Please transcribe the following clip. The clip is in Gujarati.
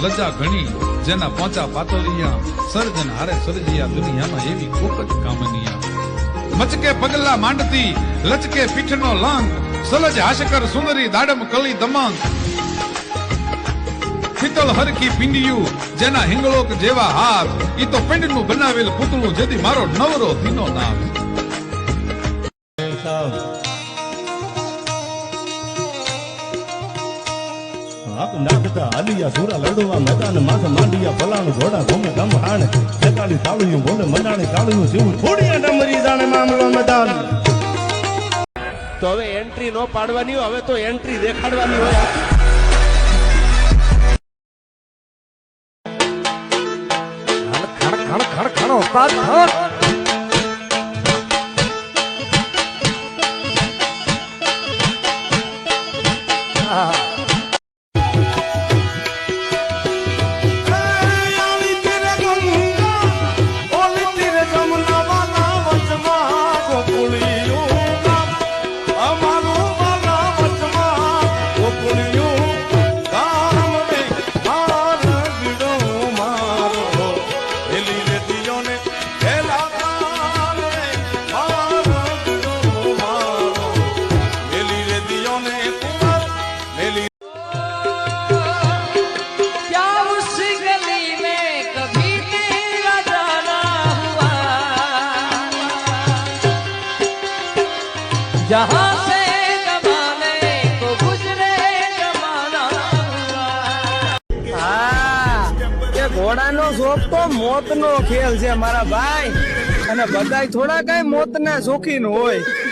લજા ઘણી જેના પોચા પાતળિયા સર્જન હારે સર્જિયા દુનિયામાં એવી કોક જ કામનિયા મચકે પગલા માંડતી લચકે પીઠનો લાંગ સલજ હાશકર સુંદરી દાડમ કલી દમાંગ પિત્તળ હરખી પિંડિયું જેના હિંગળોક જેવા હાથ ઈ તો પિંડનું બનાવેલ પૂતળું જેથી મારો નવરો ધીનો નાથ નાખતા હાલિયા સુરા લડવા મેદાન માથે માંડિયા ભલાનું ઘોડા ઘૂમે ગમ હાણ ચકાલી તાળુયું બોલે મંડાણી તાળુયું જીવ થોડી ડમરી જાણે મામલો મેદાન તો હવે એન્ટ્રી નો પાડવાની હોય, હવે તો એન્ટ્રી દેખાડવાની હોય. जहाँ से कमाने को गुजरे जमाना। ये घोડાનો શોખ તો મોતનો ખેલ છે મારા ભાઈ, અને બધાય થોડા કઈ મોતના શોખીન હોય.